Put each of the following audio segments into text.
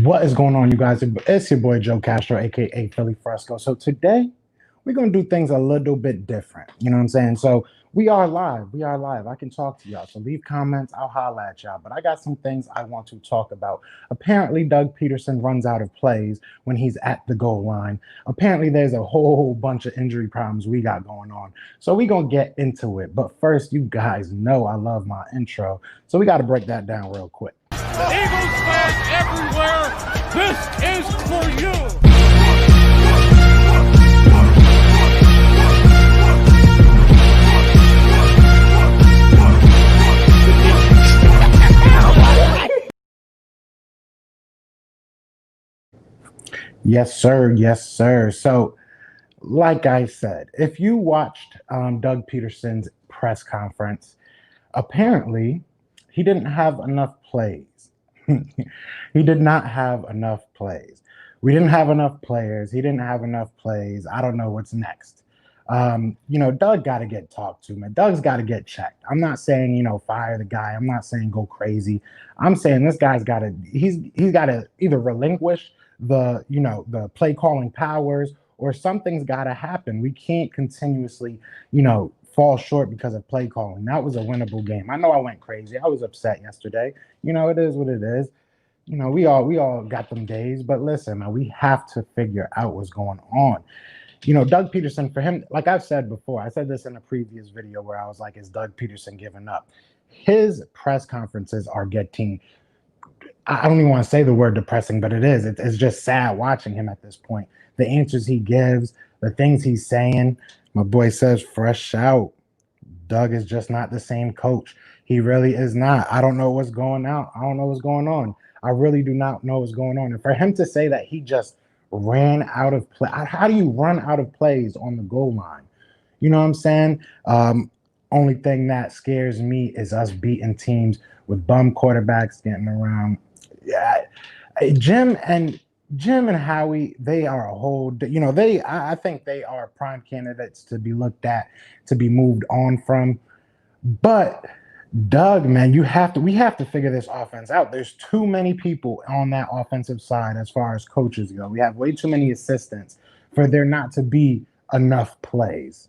What is going on, you guys? It's your boy Joe Castro, aka Philly Fresco. So today we're gonna do things a little bit different. You know what I'm saying? So we are live. We are live. I can talk to y'all. So leave comments. I'll holla at y'all. But I got some things I want to talk about. Apparently, Doug Peterson runs out of plays when he's at the goal line. Apparently, there's a whole bunch of injury problems we got going on. So we're gonna get into it. But first, you guys know I love my intro. So we got to break that down real quick. Eagles fans everywhere, this is for you. Yes, sir. Yes, sir. So, like I said, if you watched Doug Peterson's press conference, apparently he didn't have enough plays. He did not have enough plays. We didn't have enough players. He didn't have enough plays. I don't know what's next. Doug got to get talked to, man. Doug's got to get checked. I'm not saying, fire the guy. I'm not saying go crazy. I'm saying this guy's got to, he's got to either relinquish the play calling powers, or something's got to happen. We can't continuously, fall short because of play calling. That was a winnable game. I know I went crazy. I was upset yesterday. It is what it is. We all got them days, but listen, man, we have to figure out what's going on. Doug Peterson, for him, like I've said before, I said this in a previous video where I was like, is Doug Peterson giving up? His press conferences are getting, I don't even want to say the word depressing, but it is. It's just sad watching him at this point. The answers he gives, the things he's saying. My boy says, fresh out. Doug is just not the same coach. He really is not. I don't know what's going on. I don't know what's going on. I really do not know what's going on. And for him to say that he just ran out of play, how do you run out of plays on the goal line? You know what I'm saying? Only thing that scares me is us beating teams with bum quarterbacks getting around. Yeah, Jim and Howie, they are a whole, I think they are prime candidates to be looked at, to be moved on from. But Doug, man, we have to figure this offense out. There's too many people on that offensive side as far as coaches go. We have way too many assistants for there not to be enough plays,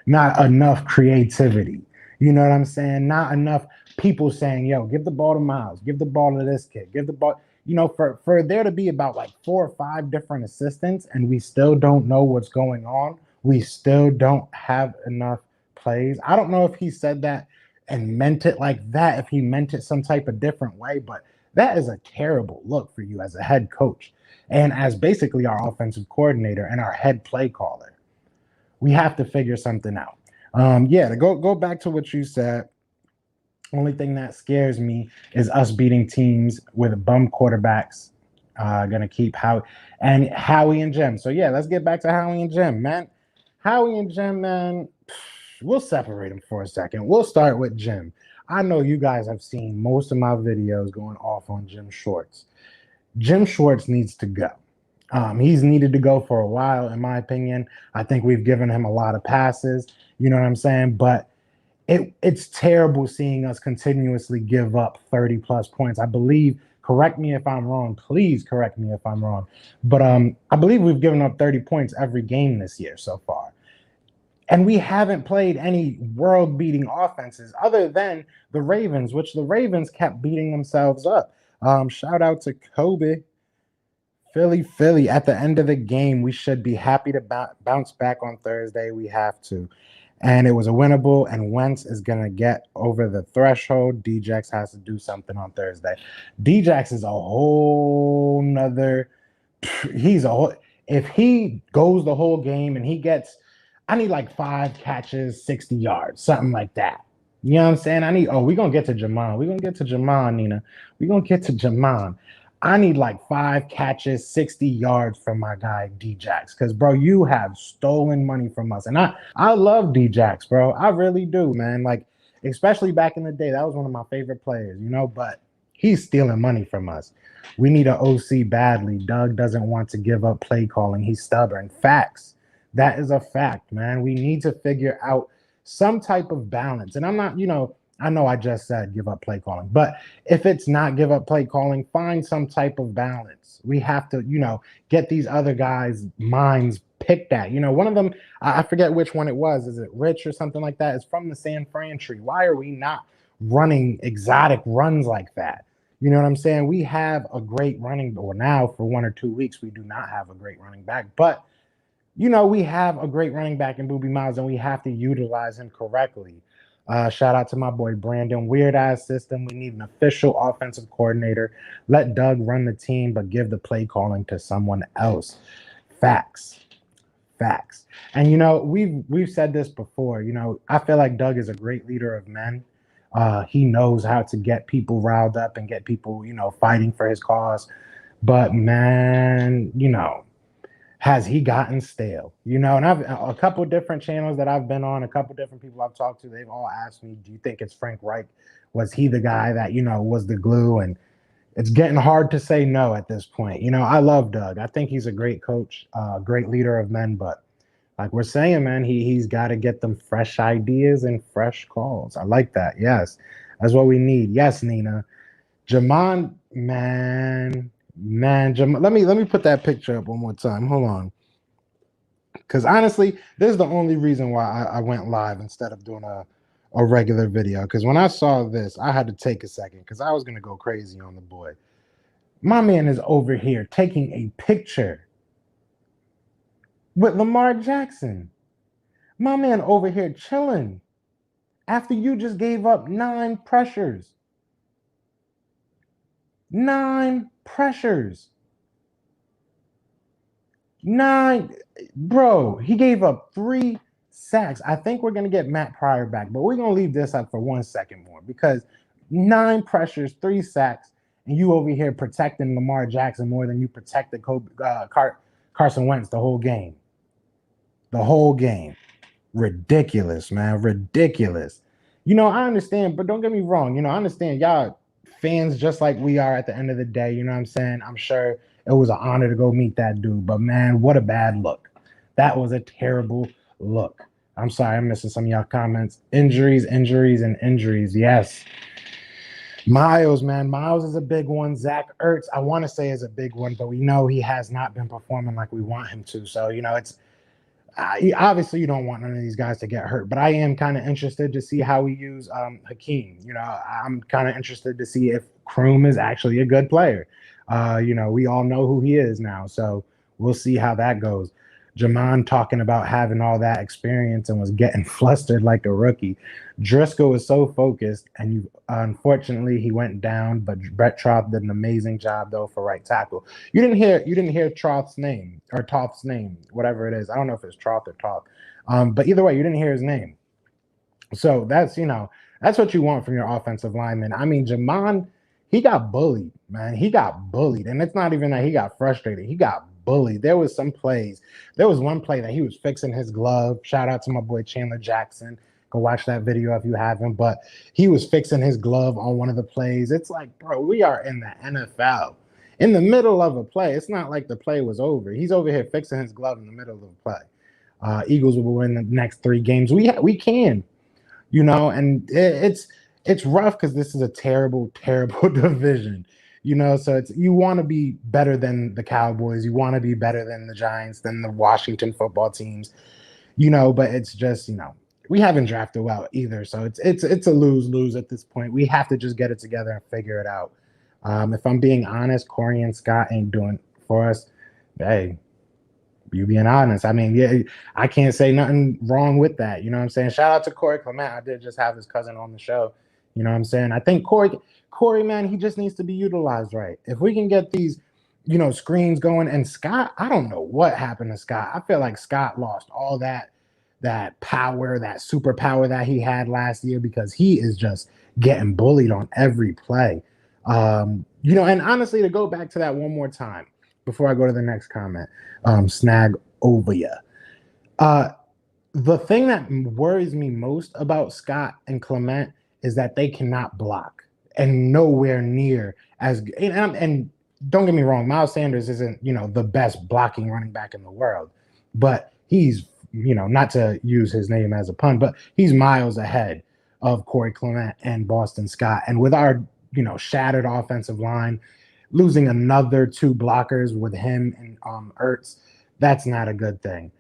not enough creativity. You know what I'm saying? Not enough people saying, yo, give the ball to Miles, give the ball to this kid, give the ball, for there to be about like 4 or 5 different assistants and we still don't know what's going on. We still don't have enough plays. I don't know if he said that and meant it like that, if he meant it some type of different way, but that is a terrible look for you as a head coach and as basically our offensive coordinator and our head play caller. We have to figure something out. To go back to what you said, only thing that scares me is us beating teams with bum quarterbacks. Gonna keep Howie and Jim. So yeah, let's get back to Howie and Jim, man. Howie and Jim, man, we'll separate them for a second. We'll start with Jim. I know you guys have seen most of my videos going off on Jim Schwartz. Jim Schwartz needs to go. He's needed to go for a while, in my opinion. I think we've given him a lot of passes. You know what I'm saying? But it's terrible seeing us continuously give up 30 plus points. I believe, correct me if I'm wrong, please correct me if I'm wrong, but I believe we've given up 30 points every game this year so far. And we haven't played any world-beating offenses other than the Ravens, which the Ravens kept beating themselves up. Shout out to Kobe. Philly, at the end of the game, we should be happy to bounce back on Thursday. We have to. And it was a winnable, and Wentz is going to get over the threshold. Djax has to do something on Thursday. Djax is a whole nother – if he goes the whole game and he gets – I need like 5 catches, 60 yards, something like that. You know what I'm saying? We're going to get to Jamon. We're going to get to Jamon, Nina. We're going to get to Jamon. I need like 5 catches, 60 yards from my guy Djax. Because, bro, you have stolen money from us. And I love Djax, bro. I really do, man. Like, especially back in the day, that was one of my favorite players, but he's stealing money from us. We need an OC badly. Doug doesn't want to give up play calling. He's stubborn. Facts. That is a fact, man. We need to figure out some type of balance. And I'm I know I just said give up play calling, but if it's not give up play calling, find some type of balance. We have to, get these other guys' minds picked at. One of them, I forget which one it was. Is it Rich or something like that? It's from the San Fran tree. Why are we not running exotic runs like that? You know what I'm saying? We have a great running, or now for 1 or 2 weeks, we do not have a great running back, but we have a great running back in Boobie Miles, and we have to utilize him correctly. Shout out to my boy Brandon. Weird ass system. We need an official offensive coordinator. Let Doug run the team, but give the play calling to someone else. Facts. And we've said this before. I feel like Doug is a great leader of men. He knows how to get people riled up and get people, fighting for his cause. But man, has he gotten stale? And I've a couple different channels that I've been on, a couple different people I've talked to, they've all asked me, do you think it's Frank Reich? Was he the guy that, was the glue? And it's getting hard to say no at this point. I love Doug. I think he's a great coach, great leader of men, but like we're saying, man, he's got to get them fresh ideas and fresh calls. I like that. Yes, that's what we need. Yes, Nina. Jamon, man, let me put that picture up one more time. Hold on. Because honestly, this is the only reason why I went live instead of doing a regular video. Because when I saw this, I had to take a second because I was going to go crazy on the boy. My man is over here taking a picture with Lamar Jackson. My man over here chilling after you just gave up 9 pressures. 9 pressures. 9, bro. He gave up 3 sacks. I think we're going to get Matt Pryor back, but we're going to leave this up for 1 second more because 9 pressures, 3 sacks, and you over here protecting Lamar Jackson more than you protected Carson Wentz the whole game. The whole game. Ridiculous, man. Ridiculous. I understand, but don't get me wrong. I understand y'all fans just like we are at the end of the day. You know what I'm saying? I'm sure it was an honor to go meet that dude, but man, what a bad look. That was a terrible look. I'm sorry, I'm missing some of y'all comments. Injuries. Yes. Miles, man. Miles is a big one. Zach Ertz, I want to say, is a big one, but we know he has not been performing like we want him to. So, it's obviously you don't want none of these guys to get hurt, but I am kind of interested to see how we use Hakeem. I'm kind of interested to see if Kroom is actually a good player. We all know who he is now, so we'll see how that goes. Jamon talking about having all that experience and was getting flustered like a rookie. Driscoll was so focused, and unfortunately he went down. But Brett Troth did an amazing job though for right tackle. You didn't hear Troth's name or Toth's name, whatever it is. I don't know if it's Troth or Toth. But either way, you didn't hear his name. So that's what you want from your offensive lineman. I mean, Jamon, he got bullied, man. He got bullied, and it's not even that he got frustrated. He got bullied. There was some plays. There was one play that he was fixing his glove. Shout out to my boy Chandler Jackson. Go watch that video if you haven't. But he was fixing his glove on one of the plays. It's like, bro, we are in the NFL. In the middle of a play. It's not like the play was over. He's over here fixing his glove in the middle of a play. Eagles will win the next 3 games. We can, and it's rough because this is a terrible, terrible division. So you want to be better than the Cowboys. You want to be better than the Giants, than the Washington football teams, but it's just, we haven't drafted well either. So it's a lose-lose at this point. We have to just get it together and figure it out. If I'm being honest, Corey and Scott ain't doing for us. Hey, you being honest. I mean, yeah, I can't say nothing wrong with that. You know what I'm saying? Shout out to Corey Clement. I did just have his cousin on the show. You know what I'm saying? I think Corey, man, he just needs to be utilized right. If we can get these, screens going, and Scott, I don't know what happened to Scott. I feel like Scott lost all that power, that superpower that he had last year because he is just getting bullied on every play. And honestly, to go back to that one more time before I go to the next comment, snag over ya. The thing that worries me most about Scott and Clement is that they cannot block, and nowhere near as – and don't get me wrong, Miles Sanders isn't, the best blocking running back in the world, but he's, not to use his name as a pun, but he's miles ahead of Corey Clement and Boston Scott. And with our, shattered offensive line, losing another 2 blockers with him and Ertz, that's not a good thing.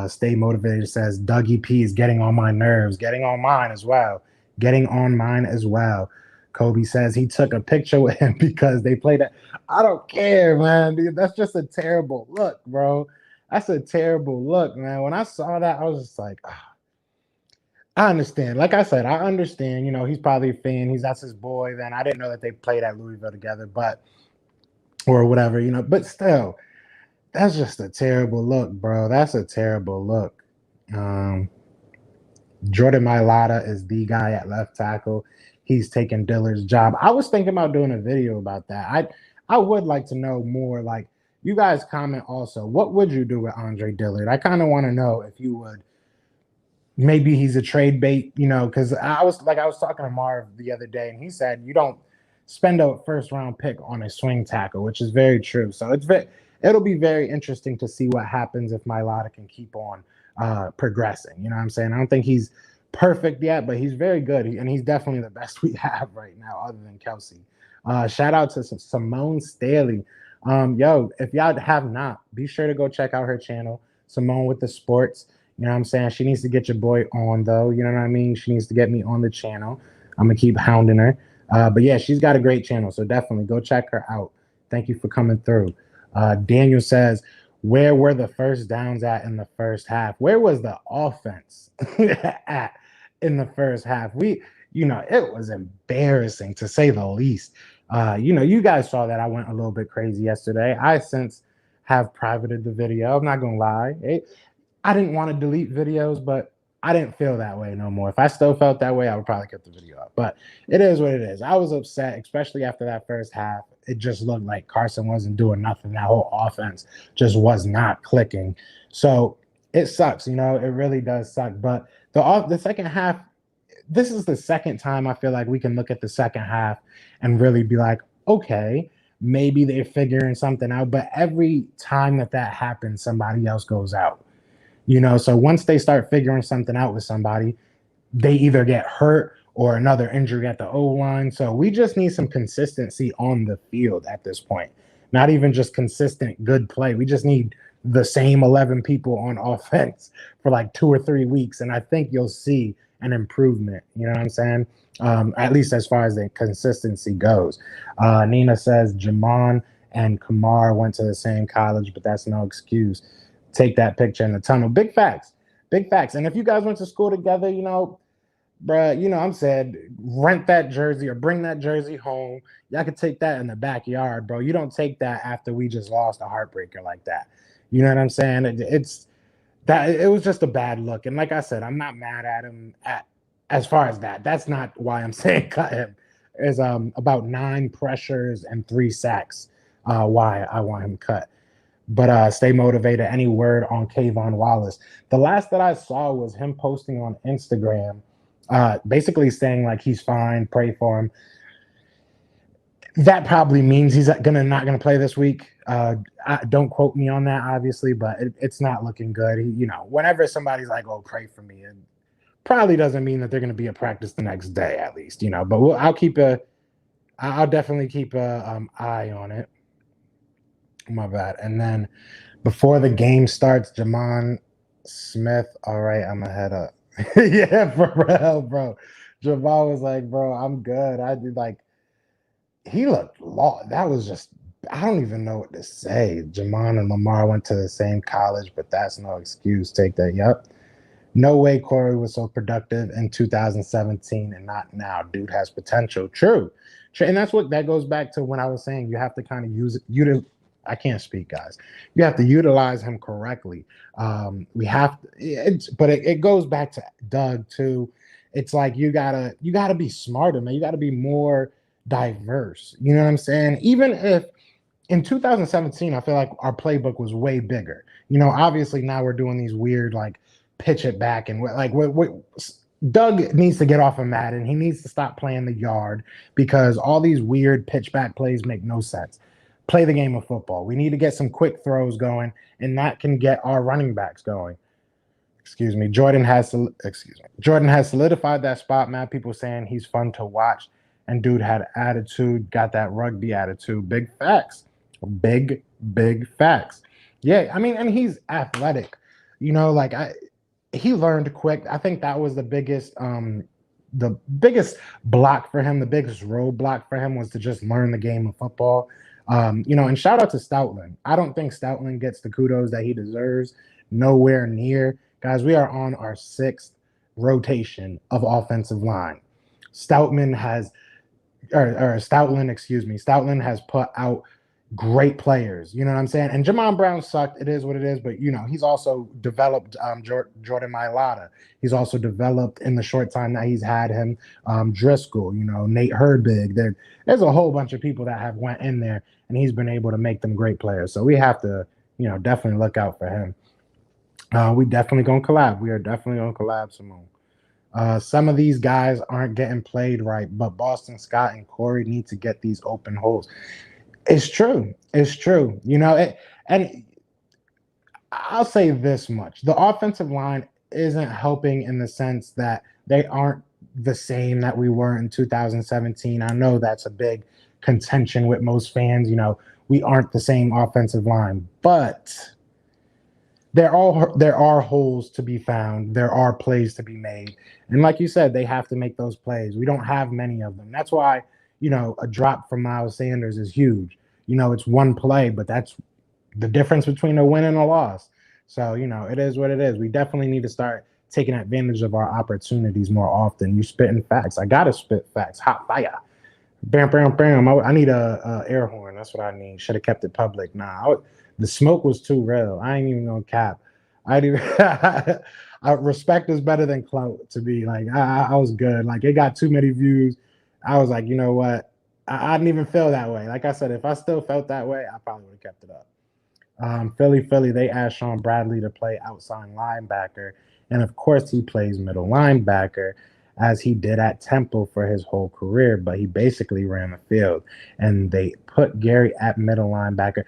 Stay Motivated says, Dougie P is getting on my nerves, getting on mine as well. Getting on mine as well. Kobe says he took a picture with him because they played it. I don't care, man. Dude, that's just a terrible look, bro. That's a terrible look, man. When I saw that, I was just like, I understand. Like I said, I understand. He's probably a fan. That's his boy. Then I didn't know that they played at Louisville together, or whatever, But still, that's just a terrible look, bro. That's a terrible look. Jordan Mailata is the guy at left tackle. He's taking Dillard's job. I was thinking about doing a video about that. I would like to know more. Like, you guys comment also. What would you do with Andre Dillard? I kind of want to know if you would. Maybe he's a trade bait, because I was talking to Marv the other day, and he said you don't spend a first-round pick on a swing tackle, which is very true. So it'll be very interesting to see what happens if Mailata can keep on progressing. You know what I'm saying? I don't think he's perfect yet, but he's very good, and he's definitely the best we have right now, other than Kelsey. Shout out to Simone Staley. If y'all have not, be sure to go check out her channel, Simone with the Sports. You know what I'm saying? She needs to get your boy on, though. You know what I mean? She needs to get me on the channel. I'm going to keep hounding her. But yeah, she's got a great channel, so definitely go check her out. Thank you for coming through. Daniel says, where were the first downs at in the first half? Where was the offense at in the first half? It was embarrassing, to say the least. You guys saw that I went a little bit crazy yesterday. I since have privated the video. I'm not going to lie. I didn't want to delete videos, but I didn't feel that way no more. If I still felt that way, I would probably keep the video up. But it is what it is. I was upset, especially after that first half. It just looked like Carson wasn't doing nothing. That whole offense just was not clicking. So it sucks, it really does suck. But the second half, this is the second time I feel like we can look at the second half and really be like, okay, maybe they're figuring something out. But every time that happens, somebody else goes out. So once they start figuring something out with somebody, they either get hurt or another injury at the O-line. So we just need some consistency on the field at this point. Not even just consistent good play. We just need the same 11 people on offense for like 2 or 3 weeks, and I think you'll see an improvement. You know what I'm saying? At least as far as the consistency goes. Nina says Jamon and Kamar went to the same college, but that's no excuse. Take that picture in the tunnel. Big facts. Big facts. And if you guys went to school together, bruh, I'm saying rent that jersey or bring that jersey home. Y'all could take that in the backyard, bro. You don't take that after we just lost a heartbreaker like that. You know what I'm saying? It was just a bad look. And like I said, I'm not mad at him as far as that. That's not why I'm saying cut him. It's about 9 pressures and 3 sacks why I want him cut. But stay motivated. Any word on Kayvon Wallace? The last that I saw was him posting on Instagram, basically saying like he's fine, pray for him. That probably means he's not gonna play this week. Don't quote me on that, obviously, but it's not looking good. Whenever somebody's like, "Oh, pray for me," it probably doesn't mean that they're gonna be at practice the next day, at least. But I'll definitely keep a eye on it. My bad. And then before the game starts, Jamon Smith. All right, I'm gonna head up. Yeah, for real, bro. Jamon was like, bro, I'm good. I did like. He looked lost. That was just. I don't even know what to say. Jamon and Lamar went to the same college, but that's no excuse. Take that. Yep. No way Corey was so productive in 2017 and not now. Dude has potential. True. And that goes back to when I was saying you have to kind of I can't speak, guys. You have to utilize him correctly. We have to, but it goes back to Doug too. It's like you gotta be smarter, man. You gotta be more diverse. You know what I'm saying? Even if in 2017, I feel like our playbook was way bigger. Obviously now we're doing these weird like pitch it back and what Doug needs to get off of Madden. He needs to stop playing the yard because all these weird pitch back plays make no sense. Play the game of football. We need to get some quick throws going, and that can get our running backs going. Jordan has solidified that spot, man. People saying he's fun to watch, and dude had attitude, got that rugby attitude. Big facts, big facts. Yeah, I mean, and he's athletic. Like he learned quick. I think that was the biggest block for him, the biggest roadblock for him was to just learn the game of football. And shout out to Stoutland. I don't think Stoutland gets the kudos that he deserves. Nowhere near. Guys, we are on our 6th rotation of offensive line. Stoutland has put out great players. You know what I'm saying? And Jamon Brown sucked. It is what it is. But, he's also developed Jordan Mailata. He's also developed in the short time that he's had him Driscoll, Nate Herbig. There's a whole bunch of people that have went in there, and he's been able to make them great players. So we have to, definitely look out for him. We definitely going to collab. We are definitely going to collab, Simone. Some of these guys aren't getting played right, but Boston Scott and Corey need to get these open holes. It's true. And I'll say this much. The offensive line isn't helping in the sense that they aren't the same that we were in 2017. I know that's a big contention with most fans. We aren't the same offensive line, but there are holes to be found. There are plays to be made. And like you said, they have to make those plays. We don't have many of them. That's why, a drop from Miles Sanders is huge. It's one play, but that's the difference between a win and a loss. So, it is what it is. We definitely need to start taking advantage of our opportunities more often. You spitting facts. I got to spit facts. Hot fire. Bam, bam, bam. I need a air horn. That's what I need. Should have kept it public. The smoke was too real. I ain't even gonna cap. Respect is better than clout to be. Like, I was good. Like, it got too many views. I was like, you know what? I didn't even feel that way. Like I said, if I still felt that way, I probably would have kept it up. Philly, they asked Sean Bradley to play outside linebacker. And of course, he plays middle linebacker, as he did at Temple for his whole career, but he basically ran the field. And they put Gary at middle linebacker.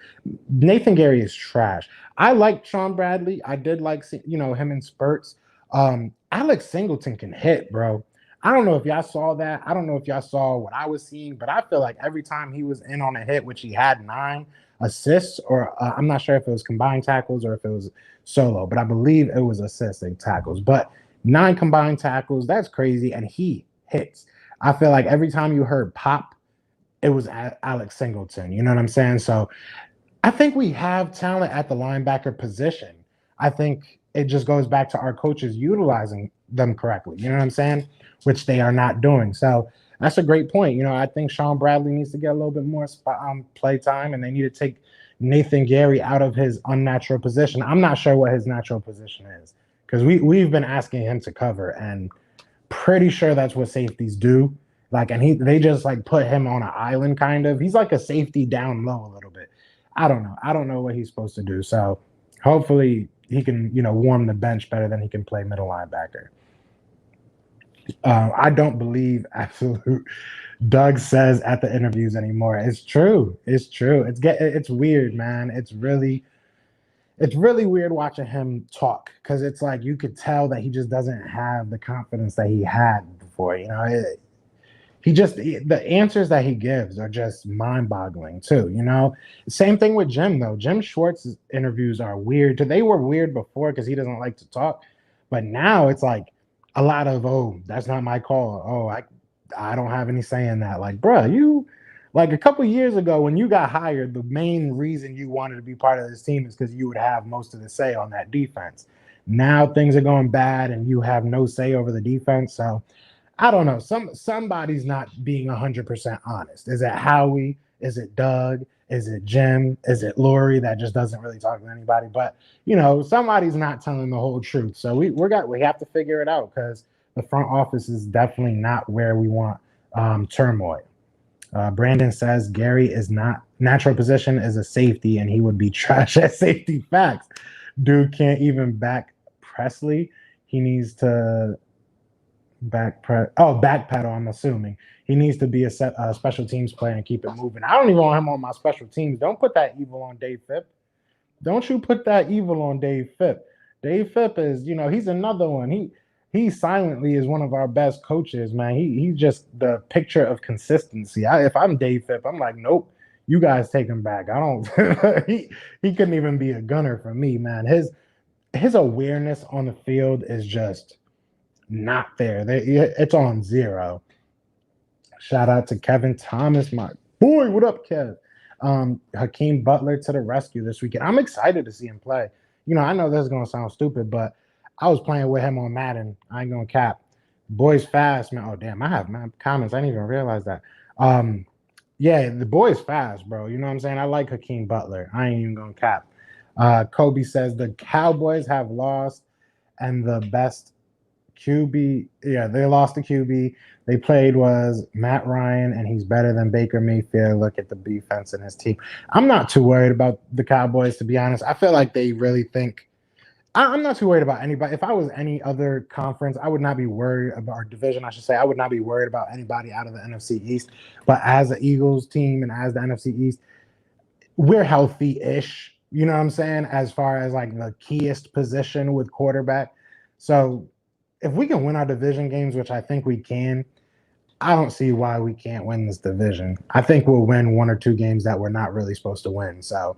Nathan Gary is trash. I like Sean Bradley. I did like, him in spurts. Alex Singleton can hit, bro. I don't know if y'all saw that. I don't know if y'all saw what I was seeing, but I feel like every time he was in on a hit, which he had 9 assists, or I'm not sure if it was combined tackles or if it was solo, but I believe it was assisting tackles. But 9 combined tackles, that's crazy, and he hits. I feel like every time you heard pop, it was Alex Singleton. You know what I'm saying? So I think we have talent at the linebacker position. I think it just goes back to our coaches utilizing them correctly. You know what I'm saying? Which they are not doing. So that's a great point. I think Sean Bradley needs to get a little bit more play time, and they need to take Nathan Gary out of his unnatural position. I'm not sure what his natural position is, because we've been asking him to cover, and pretty sure that's what safeties do. Like, and they just like put him on an island kind of. He's like a safety down low a little bit. I don't know. I don't know what he's supposed to do. So hopefully he can, warm the bench better than he can play middle linebacker. I don't believe absolute Doug says at the interviews anymore. It's true. It's weird, man. It's really weird watching him talk, because it's like you could tell that he just doesn't have the confidence that he had before. The answers that he gives are just mind-boggling too. Same thing with Jim though. Jim Schwartz's interviews are weird. They were weird before because he doesn't like to talk, but now it's like a lot of, oh, that's not my call. Oh, I don't have any say in that. Like, bro, you, like a couple years ago when you got hired, the main reason you wanted to be part of this team is because you would have most of the say on that defense. Now things are going bad and you have no say over the defense. So I don't know. Somebody's not being 100% honest. Is it Howie? Is it Doug? Is it Jim? Is it Lori that just doesn't really talk to anybody? But somebody's not telling the whole truth. So we have to figure it out, because the front office is definitely not where we want turmoil. Brandon says Gary is not natural position is a safety, and he would be trash at safety. Facts. Dude can't even back Presley. He needs to backpedal. I'm assuming he needs to be a special teams player and keep it moving. I don't even want him on my special teams. Don't put that evil on Dave Phipp. Don't you put that evil on Dave Phipp. Dave Phipp is, he's another one. He silently is one of our best coaches, man. He's just the picture of consistency. If I'm Dave Phipp, I'm like, nope, you guys take him back. I don't. He couldn't even be a gunner for me, man. His awareness on the field is just not there. It's on zero. Shout out to Kevin Thomas, my boy. What up, Kev? Hakeem Butler to the rescue this weekend. I'm excited to see him play. I know this is going to sound stupid, but I was playing with him on Madden. I ain't going to cap. Boy's fast, man. Oh, damn. I have my comments. I didn't even realize that. Yeah, the boy's fast, bro. You know what I'm saying? I like Hakeem Butler. I ain't even going to cap. Kobe says the Cowboys have lost and the best QB. Yeah, they lost the QB they played was Matt Ryan, and he's better than Baker Mayfield. Look at the defense in his team. I'm not too worried about the Cowboys, to be honest. I feel like they really think I'm not too worried about anybody. If I was any other conference, I would not be worried about our division. I should say I would not be worried about anybody out of the NFC East. But as the Eagles team and as the NFC East, we're healthy-ish. You know what I'm saying? As far as like the keyest position with quarterback. So if we can win our division games, which I think we can, I don't see why we can't win this division. I think we'll win one or two games that we're not really supposed to win. So,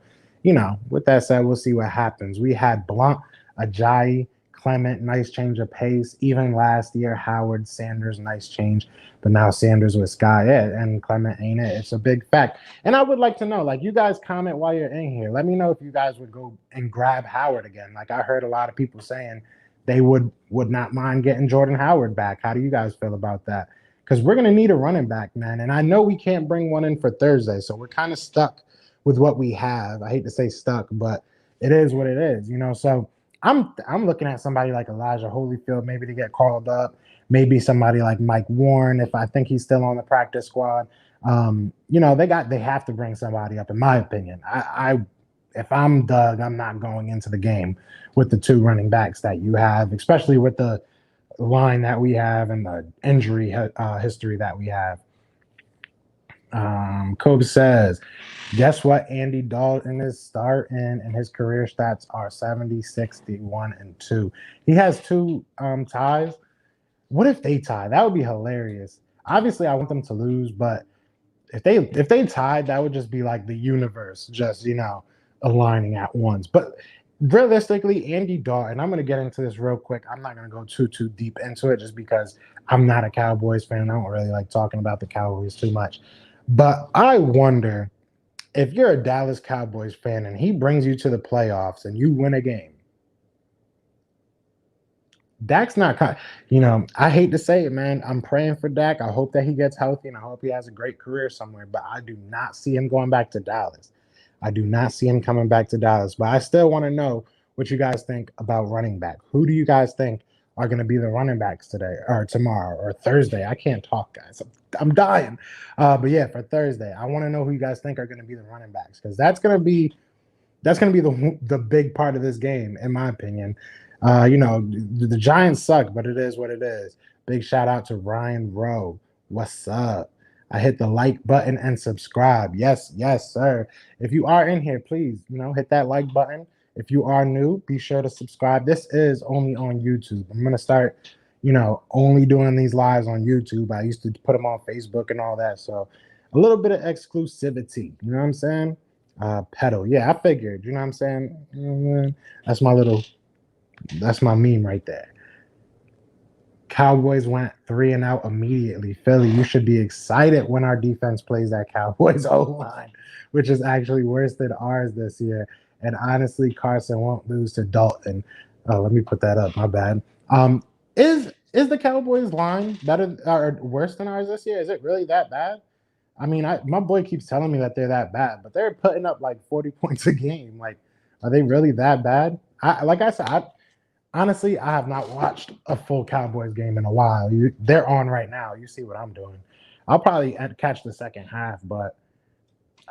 with that said, we'll see what happens. We had Blunt, Ajayi, Clement, nice change of pace. Even last year, Howard, Sanders, nice change. But now Sanders with Sky and Clement ain't it. It's a big fact. And I would like to know, you guys comment while you're in here. Let me know if you guys would go and grab Howard again. I heard a lot of people saying they would not mind getting Jordan Howard back. How do you guys feel about that? Because we're going to need a running back, man. And I know we can't bring one in for Thursday, so we're kind of stuck with what we have. I hate to say stuck, but it is what it is, So I'm looking at somebody like Elijah Holyfield maybe to get called up, maybe somebody like Mike Warren if I think he's still on the practice squad. They have to bring somebody up, in my opinion. If I'm Doug, I'm not going into the game with the two running backs that you have, especially with the line that we have and the injury history that we have. Kobe says, guess what? Andy Dalton is starting, and his career stats are 70, 61, and 2. He has 2 ties. What if they tie? That would be hilarious. Obviously, I want them to lose, but if they tied, that would just be like the universe just, aligning at once. But realistically, Andy Dalton, I'm going to get into this real quick. I'm not going to go too deep into it just because I'm not a Cowboys fan. I don't really like talking about the Cowboys too much. But I wonder if you're a Dallas Cowboys fan and he brings you to the playoffs and you win a game. Dak's not, I hate to say it, man. I'm praying for Dak. I hope that he gets healthy and I hope he has a great career somewhere. But I do not see him going back to Dallas. I do not see him coming back to Dallas. But I still want to know what you guys think about running back. Who do you guys think are going to be the running backs today or tomorrow or Thursday? I can't talk, guys. I'm dying. But yeah, for Thursday, I want to know who you guys think are going to be the running backs because that's going to be the big part of this game, in my opinion. The Giants suck, but it is what it is. Big shout out to Ryan Rowe. What's up? I hit the like button and subscribe. Yes, sir. If you are in here, please, hit that like button. If you are new, be sure to subscribe. This is only on YouTube. I'm going to start, only doing these lives on YouTube. I used to put them on Facebook and all that. So a little bit of exclusivity. You know what I'm saying? Pedal. Yeah, I figured. You know what I'm saying? That's my meme right there. Cowboys went 3-0 immediately. Philly, you should be excited when our defense plays that Cowboys O-line, which is actually worse than ours this year. And honestly, Carson won't lose to Dalton. Oh, let me put that up. My bad. Is the Cowboys line better or worse than ours this year? Is it really that bad? I mean, my boy keeps telling me that they're that bad, but they're putting up like 40 points a game. Are they really that bad? Honestly, I have not watched a full Cowboys game in a while. They're on right now. You see what I'm doing. I'll probably catch the second half, but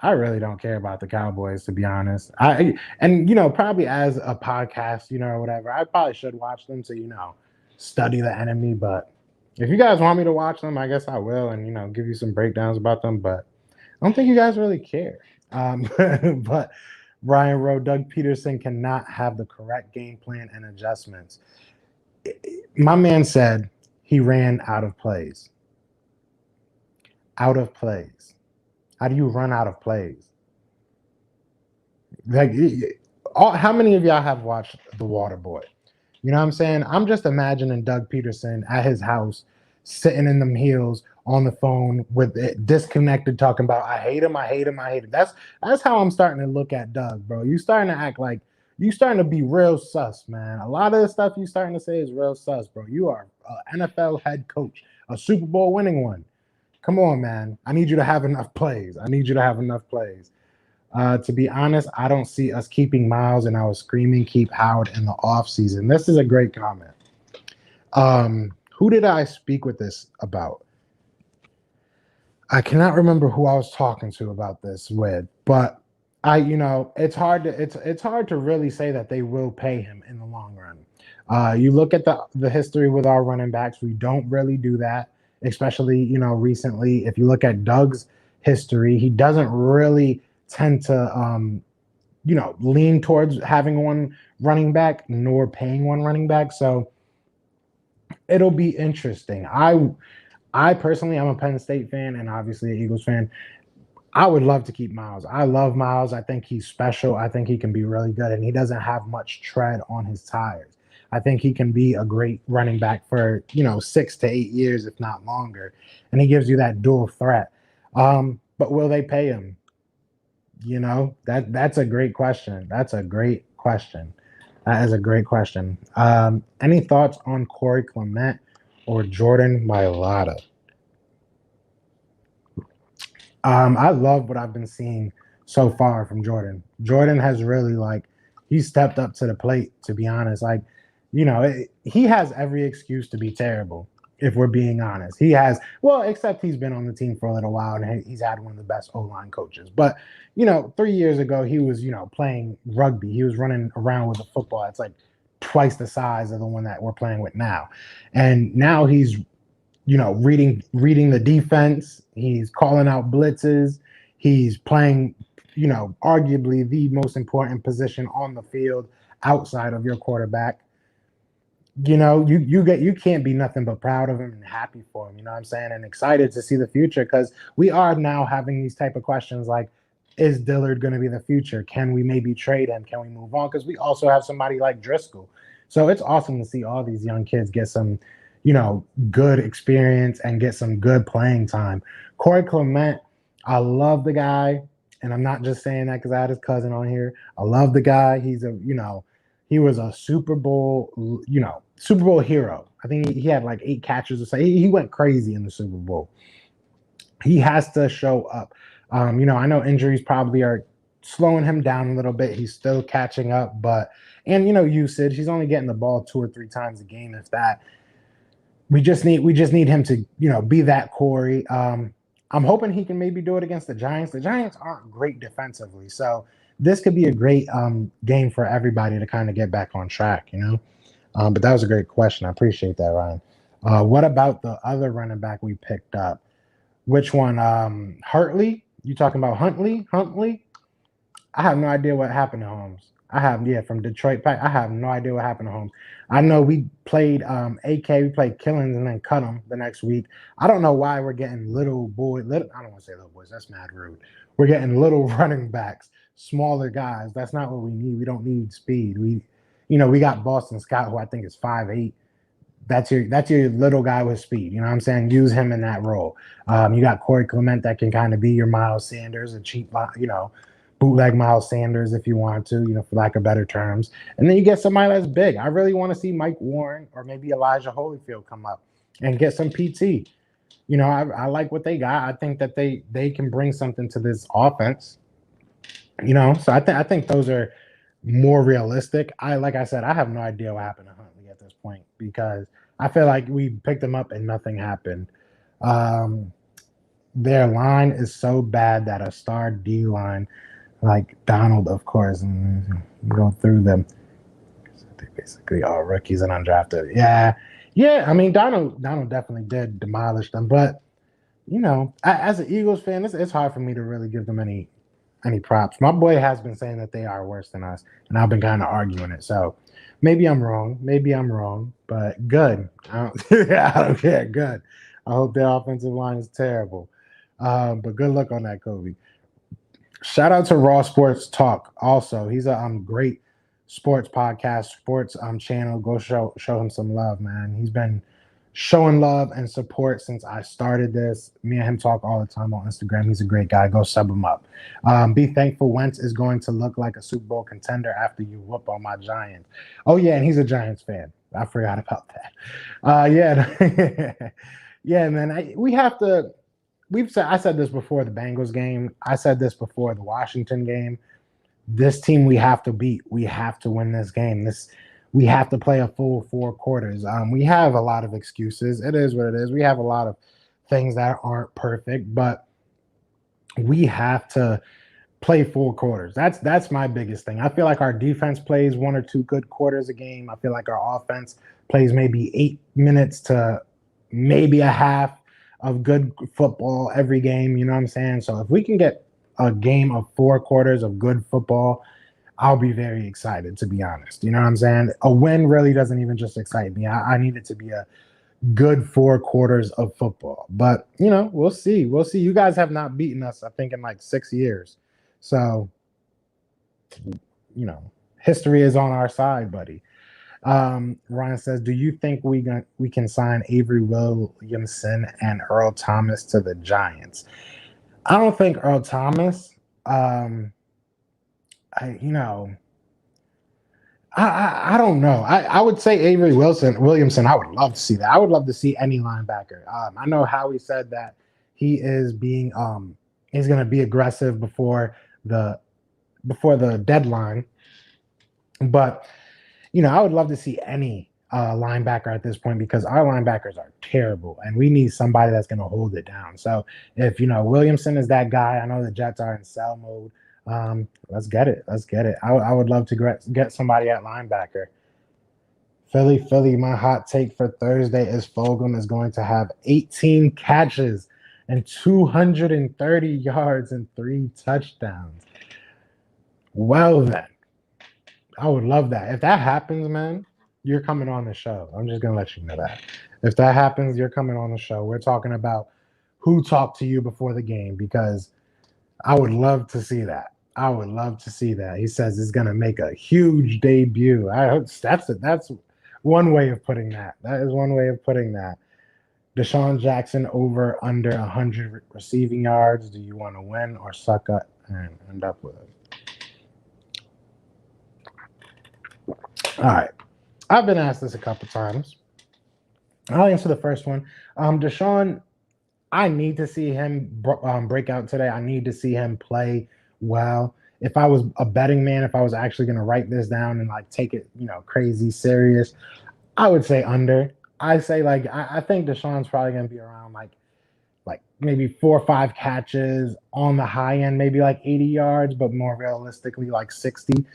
I really don't care about the Cowboys, to be honest. Probably as a podcast, or whatever, I probably should watch them to, study the enemy. But if you guys want me to watch them, I guess I will and, give you some breakdowns about them. But I don't think you guys really care. But Ryan wrote, Doug Peterson cannot have the correct game plan and adjustments. My man said he ran out of plays. Out of plays. How do you run out of plays? Like, how many of y'all have watched The Water Boy? You know what I'm saying? I'm just imagining Doug Peterson at his house, sitting in them heels on the phone with it disconnected, talking about I hate him, I hate him, I hate him. That's how I'm starting to look at Doug, bro. You starting to act like you starting to be real sus, man. A lot of the stuff you starting to say is real sus, bro. You are an NFL head coach, a Super Bowl winning one. Come on, man. I need you to have enough plays. I need you to have enough plays. To be honest, I don't see us keeping Miles, and I was screaming keep Howard in the offseason. This is a great comment. Who did I speak with this about? I cannot remember who I was talking to about this with, but it's hard to really say that they will pay him in the long run. You look at the history with our running backs, we don't really do that, especially recently. If you look at Doug's history, he doesn't really tend to lean towards having one running back nor paying one running back. So it'll be interesting. I personally, I'm a Penn State fan and obviously an Eagles fan. I would love to keep Miles. I love Miles. I think he's special. I think he can be really good, and he doesn't have much tread on his tires. I think he can be a great running back for 6 to 8 years, if not longer, and he gives you that dual threat. But will they pay him? That's a great question. That's a great question. That is a great question. Any thoughts on Corey Clement or Jordan Mailata? I love what I've been seeing so far from Jordan. Jordan has really he's stepped up to the plate, to be honest. He has every excuse to be terrible, if we're being honest. He has, except he's been on the team for a little while and he's had one of the best O-line coaches. But, 3 years ago, he was, playing rugby. He was running around with a football. It's like twice the size of the one that we're playing with now. And now he's, reading the defense. He's calling out blitzes. He's playing, arguably the most important position on the field outside of your quarterback. You can't be nothing but proud of him and happy for him, you know what I'm saying, and excited to see the future, because we are now having these type of questions like, is Dillard going to be the future? Can we maybe trade him? Can we move on? Because we also have somebody like Driscoll. So it's awesome to see all these young kids get some, good experience and get some good playing time. Corey Clement, I love the guy, and I'm not just saying that because I had his cousin on here. I love the guy. He's he was a Super Bowl hero. I think he had 8 catches or so. He went crazy in the Super Bowl. He has to show up. I know injuries probably are slowing him down a little bit. He's still catching up, usage. He's only getting the ball 2 or 3 times a game, if that. We just need him to, be that Corey. I'm hoping he can maybe do it against the Giants. The Giants aren't great defensively, so this could be a great game for everybody to kind of get back on track, But that was a great question. I appreciate that, Ryan. What about the other running back we picked up? Which one? Hartley? You talking about Huntley? I have no idea what happened to Holmes. From Detroit. I have no idea what happened to Holmes. I know we played AK, we played Killings and then cut him the next week. I don't know why we're getting I don't want to say little boys. That's mad rude. We're getting little running backs, smaller guys. That's not what we need. We don't need speed. We got Boston Scott, who I think is 5'8". That's your little guy with speed. You know what I'm saying? Use him in that role. You got Corey Clement that can kind of be your Miles Sanders, a cheap, bootleg Miles Sanders if you want to, for lack of better terms. And then you get somebody that's big. I really want to see Mike Warren or maybe Elijah Holyfield come up and get some PT. I like what they got. I think that they can bring something to this offense. So I think those are more realistic. Like I said, I have no idea what happened to Huntley at this point because I feel like we picked him up and nothing happened. Their line is so bad that a star D line like Donald, of course, and go through them. They're basically all rookies and undrafted. Yeah. I mean, Donald definitely did demolish them, but as an Eagles fan, it's hard for me to really give them any any props. My boy has been saying that they are worse than us, and I've been kind of arguing it. So maybe I'm wrong. But good. I don't care. Good. I hope their offensive line is terrible. But good luck on that, Kobe. Shout out to Raw Sports Talk. Also, he's a great sports podcast, sports channel. Go show him some love, man. He's been showing love and support since I started this. Me and him talk all the time on Instagram. He's a great guy. Go sub him up. Be thankful Wentz is going to look like a Super Bowl contender after you whoop on my Giants. Oh, yeah, and he's a Giants fan. I forgot about that. Yeah, man. I said this before the Bengals game. I said this before the Washington game. This team we have to beat. We have to win this game. We have to play a full 4 quarters. We have a lot of excuses. It is what it is. We have a lot of things that aren't perfect, but we have to play 4 quarters. That's my biggest thing. I feel like our defense plays 1 or 2 good quarters a game. I feel like our offense plays maybe 8 minutes to maybe a half of good football every game. You know what I'm saying? So if we can get a game of 4 quarters of good football, I'll be very excited, to be honest. You know what I'm saying? A win really doesn't even just excite me. I need it to be a good 4 quarters of football. But, we'll see. We'll see. You guys have not beaten us, I think, in like 6 years. So, history is on our side, buddy. Ryan says, do you think we can sign Avery Williamson and Earl Thomas to the Giants? I don't think Earl Thomas I don't know. I would say Avery Williamson. I would love to see that. I would love to see any linebacker. I know Howie said that he is being he's going to be aggressive before the deadline, but I would love to see any linebacker at this point because our linebackers are terrible and we need somebody that's going to hold it down. So if Williamson is that guy, I know the Jets are in sell mode. Let's get it. I would love to get somebody at linebacker. Philly, my hot take for Thursday is Fulgham is going to have 18 catches and 230 yards and 3 touchdowns. Well then, I would love that. If that happens, man, you're coming on the show. I'm just going to let you know that. If that happens, you're coming on the show. We're talking about who talked to you before the game because I would love to see that. He says he's going to make a huge debut. I hope that's one way of putting that. That is one way of putting that. Deshaun Jackson over under 100 receiving yards. Do you want to win or suck up and end up with it? All right. I've been asked this a couple times. I'll answer the first one. Deshaun, I need to see him break out today. I need to see him play well. If I was a betting man, if I was actually going to write this down and take it, crazy serious, I would say under. I say I think Deshaun's probably going to be around like maybe 4 or 5 catches on the high end, maybe 80 yards, but more realistically 60.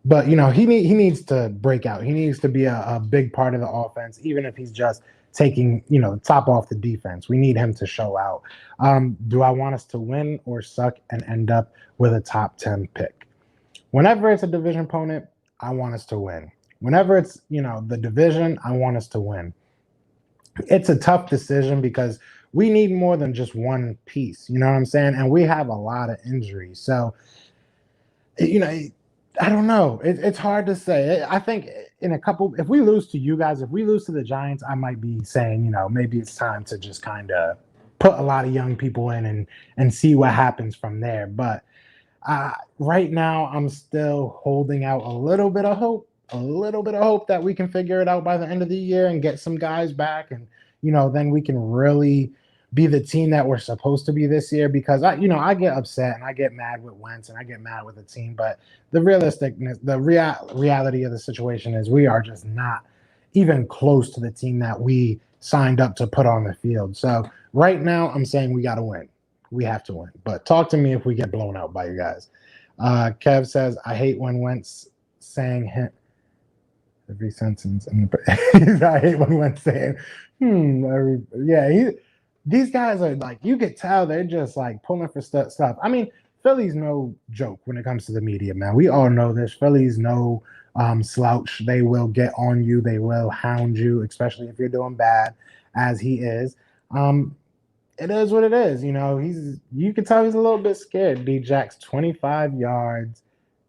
But he needs to break out. He needs to be a big part of the offense, even if he's just taking top off the defense. We need him to show out. Do I want us to win or suck and end up with a top 10 pick? Whenever it's a division opponent, I want us to win. Whenever it's the division, I want us to win. It's a tough decision because we need more than just one piece. You know what I'm saying? And we have a lot of injuries. So I don't know. It's hard to say. I think if we lose to you guys, if we lose to the Giants, I might be saying, maybe it's time to just kind of put a lot of young people in and see what happens from there. But right now, I'm still holding out a little bit of hope that we can figure it out by the end of the year and get some guys back. And, then we can really be the team that we're supposed to be this year because I get upset and I get mad with Wentz and I get mad with the team, but the reality of the situation is we are just not even close to the team that we signed up to put on the field. So right now I'm saying we got to win. We have to win, but talk to me if we get blown out by you guys. Kev says, I hate when Wentz saying every sentence. I hate when Wentz saying, these guys are you could tell they're just pulling for stuff. I mean, Philly's no joke when it comes to the media, man. We all know this. Philly's no slouch. They will get on you. They will hound you, especially if you're doing bad, as he is. It is what it is. You know, you can tell he's a little bit scared. D-Jack's 25 yards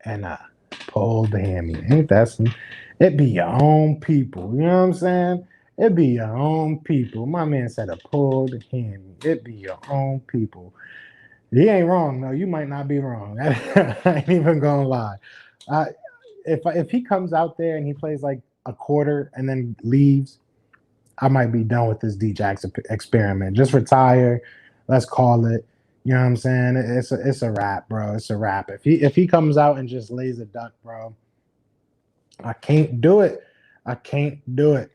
and a pulled hammy. Ain't that some? It be your own people. You know what I'm saying? It be your own people. My man said a pulled hammy. It be your own people. He ain't wrong, though. You might not be wrong. I ain't even gonna lie. If he comes out there and he plays like a quarter and then leaves, I might be done with this D-Jack's experiment. Just retire. Let's call it. You know what I'm saying? It's a wrap, bro. It's a wrap. If he comes out and just lays a duck, bro, I can't do it. I can't do it.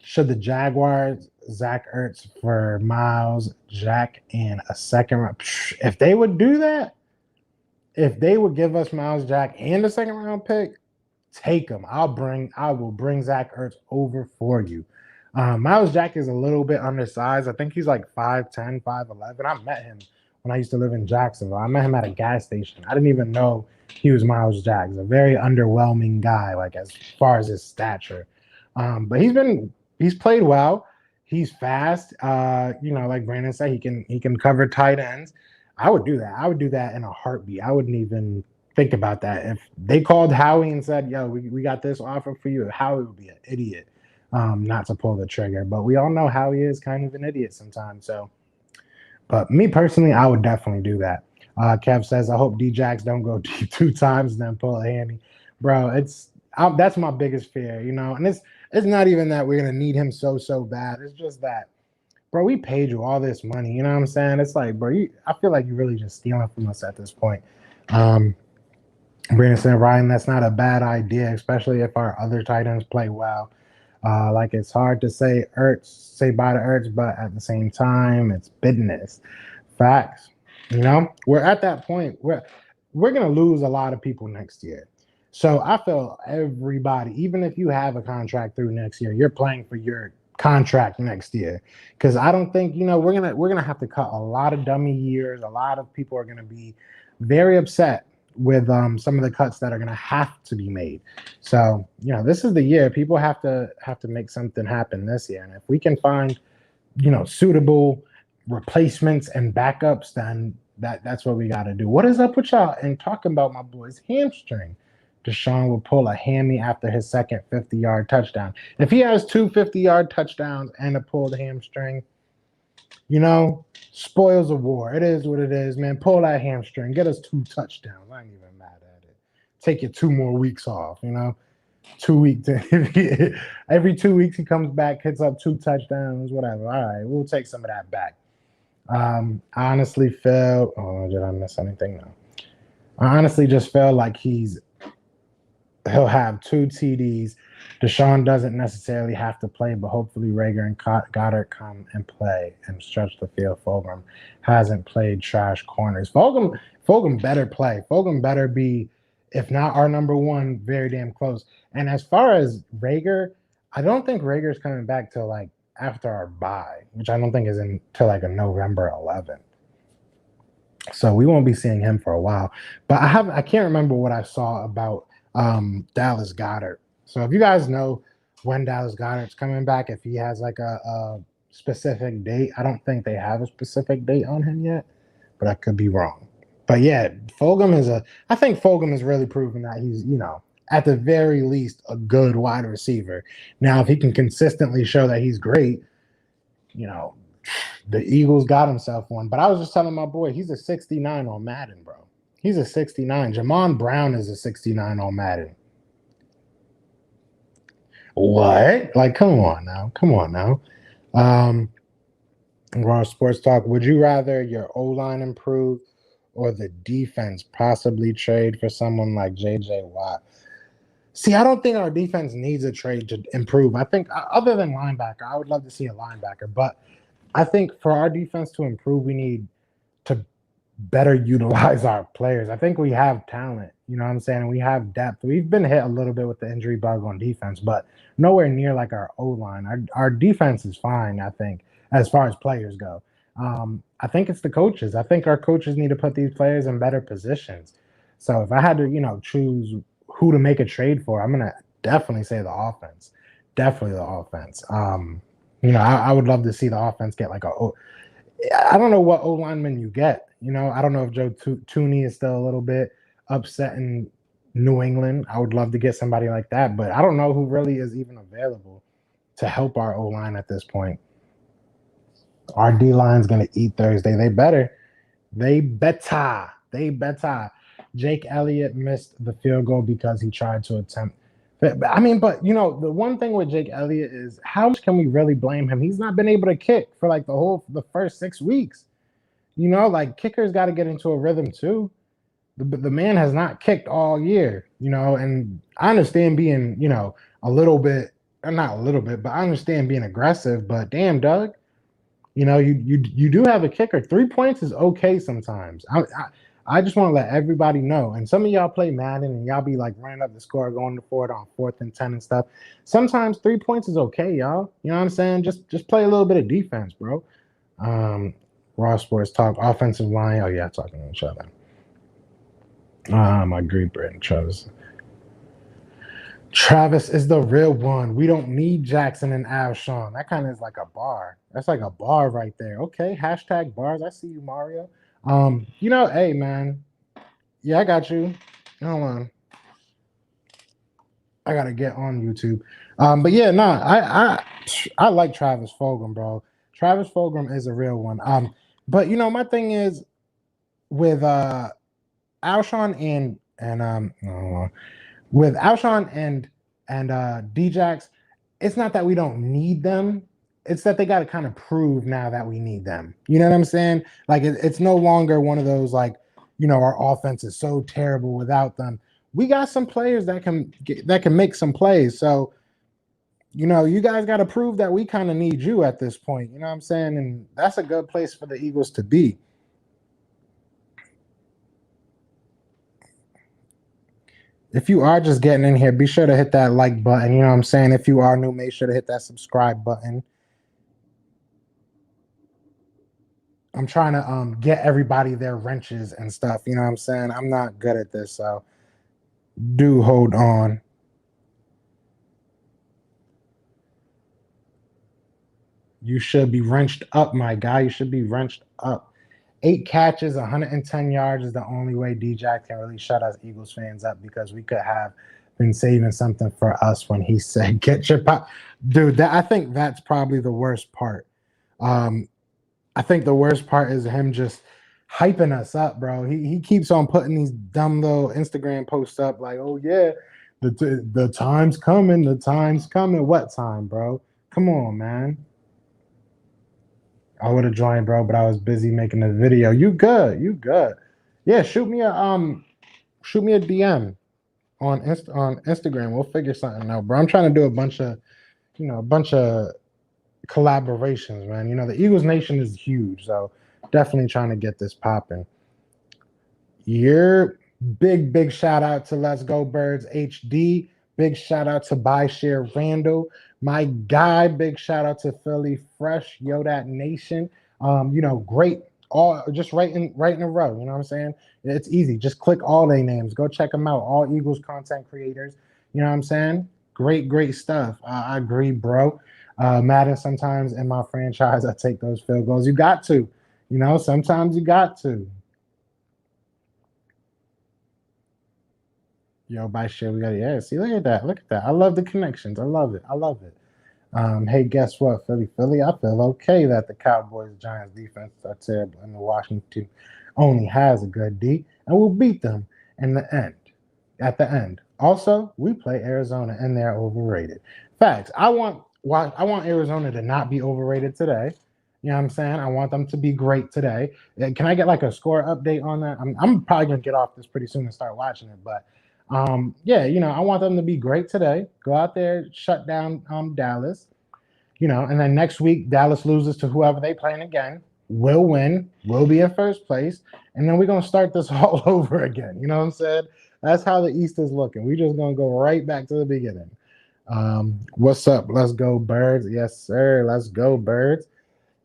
Should the Jaguars, Zach Ertz for Miles Jack and a second round? If they would do that, if they would give us Miles Jack and a second round pick, take them. I will bring Zach Ertz over for you. Miles Jack is a little bit undersized. I think he's like 5'10", 5'11". I met him when I used to live in Jacksonville. I met him at a gas station. I didn't even know he was Miles Jack. He's a very underwhelming guy, like as far as his stature. But he's played well. He's fast. Like Brandon said, he can cover tight ends. I would do that. I would do that in a heartbeat. I wouldn't even think about that. If they called Howie and said, yo, we got this offer for you, Howie would be an idiot not to pull the trigger. But we all know Howie is kind of an idiot sometimes. So, but me personally, I would definitely do that. Kev says, I hope D-Jax don't go 2 times and then pull a hammy. Bro, that's my biggest fear, you know. And it's not even that we're going to need him so bad. It's just that, bro, we paid you all this money. You know what I'm saying? It's like, bro, I feel like you're really just stealing from us at this point. Brandon said, Ryan, that's not a bad idea, especially if our other tight ends play well. Like, it's hard to say bye to Ertz, but at the same time, it's business. Facts. You know, we're at that point where we're going to lose a lot of people next year. So I feel everybody, even if you have a contract through next year, you're playing for your contract next year. Because I don't think, you know, we're gonna have to cut a lot of dummy years. A lot of people are gonna be very upset with some of the cuts that are gonna have to be made. So, you know, this is the year people have to make something happen this year. And if we can find, you know, suitable replacements and backups, then that's what we got to do. What is up with y'all? And talking about my boy's hamstring. Deshaun will pull a hammy after his second 50-yard touchdown. If he has 2 50-yard touchdowns and a pulled hamstring, you know, spoils of war. It is what it is, man. Pull that hamstring. Get us 2 touchdowns. I ain't even mad at it. Take you 2 more weeks off, you know. 2 weeks. Every 2 weeks he comes back, hits up 2 touchdowns, whatever. All right, we'll take some of that back. I honestly feel, did I miss anything? No. I honestly just feel like he'll have 2 TDs. Deshaun doesn't necessarily have to play, but hopefully Rager and Goddard come and play and stretch the field. Fulgham hasn't played trash corners. Fulgham better play. Fulgham better be, if not our number 1, very damn close. And as far as Rager, I don't think Rager's coming back till like after our bye, which I don't think is until like a November 11th. So we won't be seeing him for a while. But I can't remember what I saw about Dallas Goedert. So if you guys know when Dallas Goedert's coming back, if he has like a specific date, I don't think they have a specific date on him yet, but I could be wrong. But yeah, I think Fulgham has really proven that he's, you know, at the very least a good wide receiver. Now, if he can consistently show that he's great, you know, the Eagles got himself one. But I was just telling my boy, he's a 69 on Madden, bro. He's a 69. Jamon Brown is a 69 on Madden. What? Like, come on now. Raw Sports Talk, would you rather your O-line improve or the defense possibly trade for someone like J.J. Watt? See, I don't think our defense needs a trade to improve. I think, other than linebacker, I would love to see a linebacker. But I think for our defense to improve, we need to better utilize our players. I think we have talent, you know what I'm saying? We have depth. We've been hit a little bit with the injury bug on defense, but nowhere near like our O-line. Our defense is fine, I think, as far as players go. I think it's the coaches. I think our coaches need to put these players in better positions. So if I had to, choose who to make a trade for, I'm gonna definitely say the offense. Definitely the offense. I would love to see the offense get like I don't know what O lineman you get. I don't know if Joe Tooney is still a little bit upset in New England. I would love to get somebody like that, but I don't know who really is even available to help our O line at this point. Our D line's gonna eat Thursday. They better. They better. They better. Jake Elliott missed the field goal because he tried to attempt. But the one thing with Jake Elliott is how much can we really blame him? He's not been able to kick for like the first 6 weeks. Kickers got to get into a rhythm too. The man has not kicked all year, and I understand being, a little bit, not a little bit, but I understand being aggressive, but damn, Doug, you do have a kicker. 3 points is okay sometimes. I just want to let everybody know. And some of y'all play Madden and y'all be like running up the score, going for it on 4th and 10 and stuff. Sometimes 3 points is okay, y'all. You know what I'm saying? Just play a little bit of defense, bro. Raw Sports Talk, offensive line. Oh yeah, talking to each other. I agree, Brent. Travis is the real one. We don't need Jackson and Alshon. That kind of is like a bar. That's like a bar right there. Okay, hashtag bars. I see you, Mario. Hey man. Yeah, I got you. Hold on. I gotta get on YouTube. But yeah, no, I like Travis Fulgham, bro. Travis Fulgham is a real one. But my thing is with Alshon with Alshon and Djax, it's not that we don't need them. It's that they got to kind of prove now that we need them. You know what I'm saying? Like it's no longer one of those like, our offense is so terrible without them. We got some players that can make some plays. So, you guys got to prove that we kind of need you at this point. You know what I'm saying? And that's a good place for the Eagles to be. If you are just getting in here, be sure to hit that like button. You know what I'm saying? If you are new, make sure to hit that subscribe button. I'm trying to get everybody their wrenches and stuff. You know what I'm saying? I'm not good at this, so do hold on. You should be wrenched up, my guy. You should be wrenched up. 8 catches, 110 yards is the only way Djax can really shut us Eagles fans up, because we could have been saving something for us when he said, "Get your pop." Dude, I think that's probably the worst part. I think the worst part is him just hyping us up, bro. He keeps on putting these dumb little Instagram posts up like, "Oh yeah, the time's coming, the time's coming." What time, bro? Come on, man. I would have joined, bro, but I was busy making a video. You good? You good? Yeah, shoot me a DM on Instagram. We'll figure something out, bro. I'm trying to do a bunch of collaborations, man. The Eagles Nation is huge, so definitely trying to get this popping. Big shout out to Let's Go Birds HD. Big shout out to Buy Share Randall, my guy. Big shout out to Philly Fresh, Yo That Nation. Great, all just right in a row. You know what I'm saying? It's easy. Just click all their names. Go check them out. All Eagles content creators. You know what I'm saying? Great stuff. I agree, bro. Madden, sometimes in my franchise, I take those field goals. You got to. Sometimes you got to. Yo, by shit, we got it. Yeah, see, look at that. I love the connections. I love it. Hey, guess what, Philly? I feel okay that the Cowboys Giants defense are terrible and the Washington only has a good D, and we'll beat them at the end. Also, we play Arizona and they're overrated. Facts. I want Arizona to not be overrated today. You know what I'm saying? I want them to be great today. Can I get like a score update on that? I'm probably gonna get off this pretty soon and start watching it, but I want them to be great today. Go out there, shut down Dallas, and then next week Dallas loses to whoever they playing again. We'll win. We'll be in first place, and then we're gonna start this all over again. You know what I'm saying? That's how the East is looking. We're just gonna go right back to the beginning. What's up? Let's go, Birds. Yes, sir. Let's go, Birds.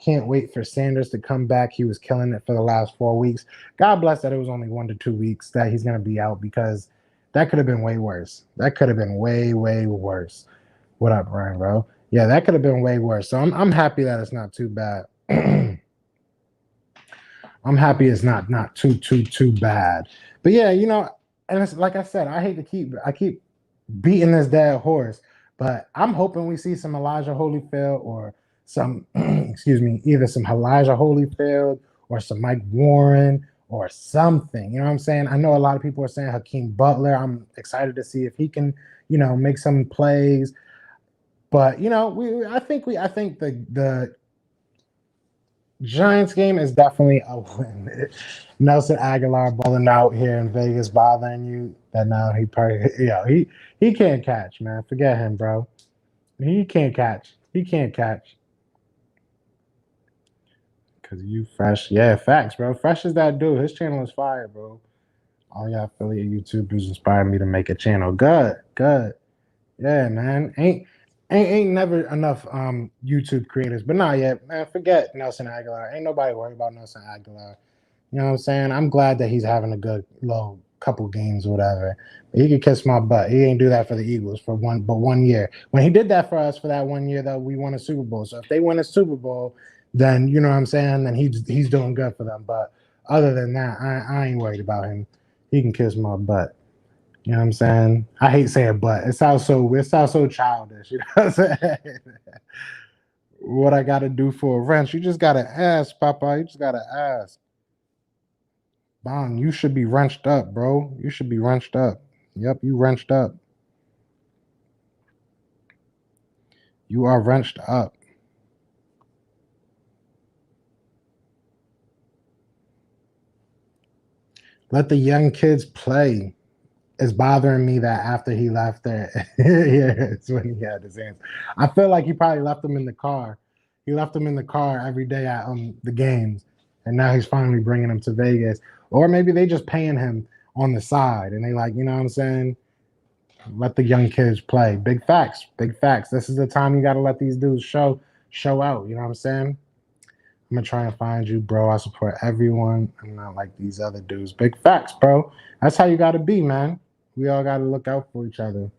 Can't wait for Sanders to come back. He was killing it for the last 4 weeks. God bless that it was only 1 to 2 weeks that he's going to be out, because that could have been way worse. That could have been way, way worse. What up, Ryan, bro? Yeah, that could have been way worse. So I'm happy that it's not too bad. I'm happy it's not too bad. But yeah, and it's like I said, I keep beating this dead horse, but I'm hoping we see some Elijah Holyfield or some either some Elijah Holyfield or some Mike Warren or something. You know what I'm saying? I know a lot of people are saying Hakeem Butler. I'm excited to see if he can, make some plays. But I think the Giants game is definitely a win. Nelson Aguilar balling out here in Vegas, bothering you. That now he probably, he can't catch, man. Forget him, bro. He can't catch. Cause you fresh, yeah, facts, bro. Fresh is that dude. His channel is fire, bro. All y'all affiliate YouTubers inspired me to make a channel. Good. Yeah, man. Ain't never enough YouTube creators, but not yet, man. Forget Nelson Aguilar. Ain't nobody worried about Nelson Aguilar. You know what I'm saying? I'm glad that he's having a good little couple games or whatever. But he could kiss my butt. He ain't do that for the Eagles for 1 year. When he did that for us for that 1 year, though, we won a Super Bowl. So if they win a Super Bowl, then you know what I'm saying, then he's doing good for them. But other than that, I ain't worried about him. He can kiss my butt. You know what I'm saying? I hate saying but. It sounds so childish. You know what I'm saying? What I got to do for a wrench? You just got to ask, Papa. You just got to ask. Bong, you should be wrenched up, bro. You should be wrenched up. Yep, you wrenched up. You are wrenched up. Let the young kids play. It's bothering me that after he left there, it's when he had his hands. I feel like he probably left them in the car. He left them in the car every day at the games, and now he's finally bringing them to Vegas. Or maybe they just paying him on the side, and they like, you know what I'm saying? Let the young kids play. Big facts. This is the time you got to let these dudes show out. You know what I'm saying? I'm gonna try and find you, bro. I support everyone. I'm not like these other dudes. Big facts, bro. That's how you got to be, man. We all got to look out for each other.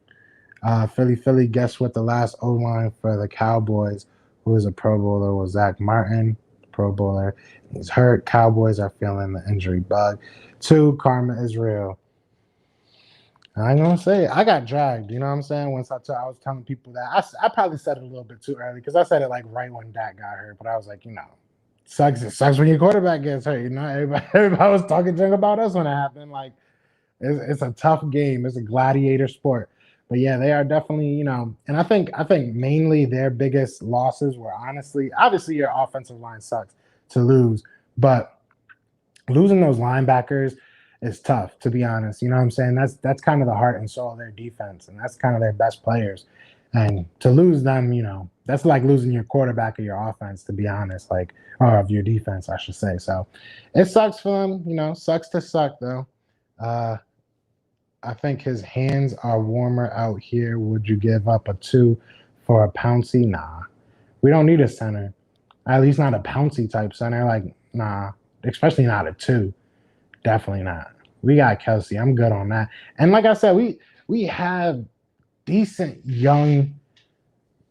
Philly, guess what? The last O-line for the Cowboys, who is a Pro Bowler, was Zach Martin, Pro Bowler. He's hurt. Cowboys are feeling the injury bug. 2, karma is real. I ain't gonna say it. I got dragged. You know what I'm saying? Once I was telling people that. I probably said it a little bit too early because I said it like right when Dak got hurt. But I was like, it sucks when your quarterback gets hurt. Everybody was talking junk about us when it happened. Like, it's a tough game. It's a gladiator sport. But yeah, they are definitely, and I think mainly their biggest losses were obviously your offensive line sucks to lose, but losing those linebackers is tough, to be honest. You know what I'm saying? That's kind of the heart and soul of their defense, and that's kind of their best players. And to lose them, that's like losing your quarterback of your offense, to be honest, or of your defense, I should say. So it sucks for them, sucks to suck though. I think his hands are warmer out here. Would you give up a 2 for a Pouncey? Nah. We don't need a center. At least not a Pouncey type center. Like, nah. Especially not a 2. Definitely not. We got Kelsey. I'm good on that. And like I said, we have decent young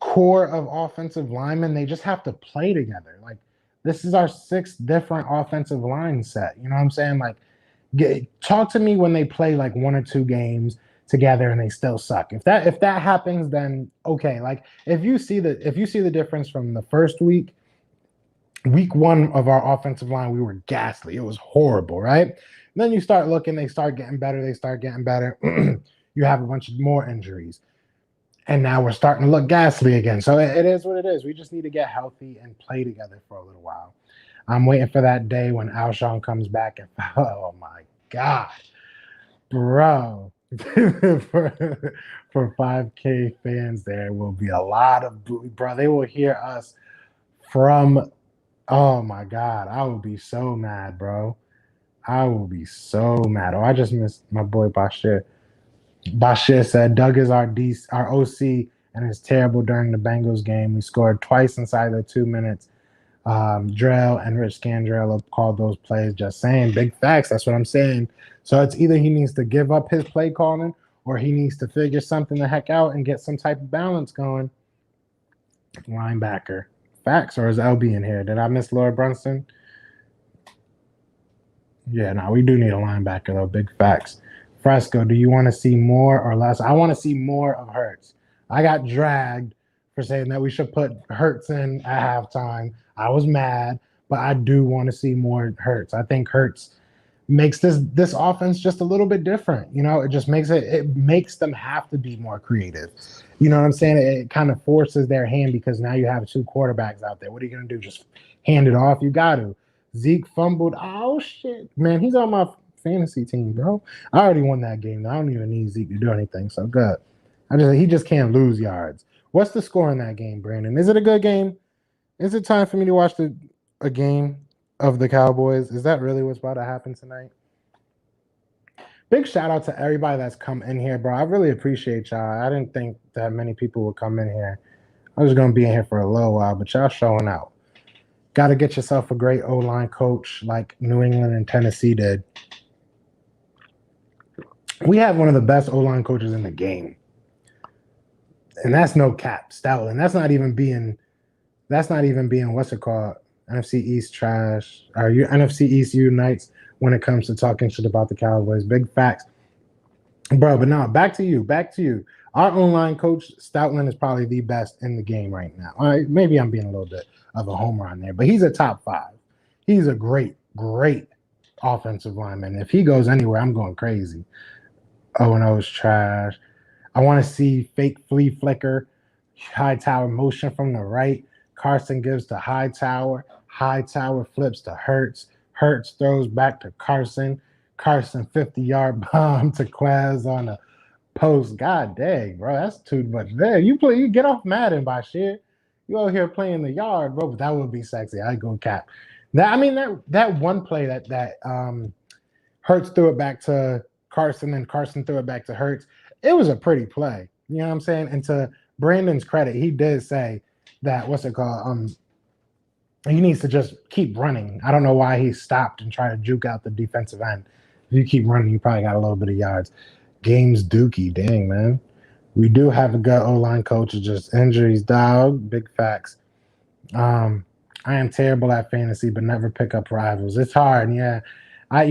core of offensive linemen. They just have to play together. Like, this is our 6th different offensive line set. You know what I'm saying? Like, talk to me when they play like 1 or 2 games together and they still suck. If that happens, then okay. Like if you see the difference from the first week 1 of our offensive line, we were ghastly. It was horrible, right? And then you start looking, they start getting better. You have a bunch of more injuries. And now we're starting to look ghastly again. So it is what it is. We just need to get healthy and play together for a little while. I'm waiting for that day when Alshon comes back and oh my God, bro. for 5K fans, there will be a lot of bro. They will hear us from. Oh my God, I will be so mad, bro. I will be so mad. Oh, I just missed my boy Bashir. Bashir said Doug is our OC and is terrible during the Bengals game. We scored twice inside of 2 minutes. Drell and Rich Scandrell have called those plays. Just saying, big facts. That's what I'm saying. So it's either he needs to give up his play calling or he needs to figure something the heck out and get some type of balance going. Linebacker. Facts, or is LB in here? Did I miss Lloyd Brunson? Yeah, no, we do need a linebacker, though. Big facts. Fresco, do you want to see more or less? I want to see more of Hurts. I got dragged for saying that we should put Hurts in at halftime. I was mad, but I do want to see more Hurts. I think Hurts makes this offense just a little bit different. You know, it just makes it makes them have to be more creative. You know what I'm saying? It kind of forces their hand because now you have two quarterbacks out there. What are you going to do? Just hand it off? You got to. Zeke fumbled. Oh, shit. Man, he's on my fantasy team, bro. I already won that game. I don't even need Zeke to do anything, so good. He just can't lose yards. What's the score in that game, Brandon? Is it a good game? Is it time for me to watch a game of the Cowboys? Is that really what's about to happen tonight? Big shout out to everybody that's come in here, bro. I really appreciate y'all. I didn't think that many people would come in here. I was going to be in here for a little while, but y'all showing out. Got to get yourself a great O-line coach like New England and Tennessee did. We have one of the best O-line coaches in the game. And that's no cap, Stoutland. That's not even being what's it called? NFC East trash. Or NFC East unites when it comes to talking shit about the Cowboys. Big facts. Bro, but no, back to you. Our O-line coach, Stoutland, is probably the best in the game right now. All right, maybe I'm being a little bit of a homer on there, but he's a top 5. He's a great, great offensive lineman. If he goes anywhere, I'm going crazy. 0-0 is trash. I want to see fake flea flicker, Hightower motion from the right. Carson gives to Hightower. Hightower flips to Hurts. Hurts throws back to Carson. Carson 50-yard bomb to Quez on a post. God dang, bro, that's too much there. You get off Madden by shit. You out here playing the yard, bro, but that would be sexy. I go cap. That one play that Hurts threw it back to Carson and Carson threw it back to Hurts. It was a pretty play. You know what I'm saying? And to Brandon's credit, he did say that, what's it called? He needs to just keep running. I don't know why he stopped and tried to juke out the defensive end. If you keep running, you probably got a little bit of yards. Game's dookie. Dang, man. We do have a good O-line coach. It's just injuries, dog. Big facts. I am terrible at fantasy, but never pick up rivals. It's hard, yeah. I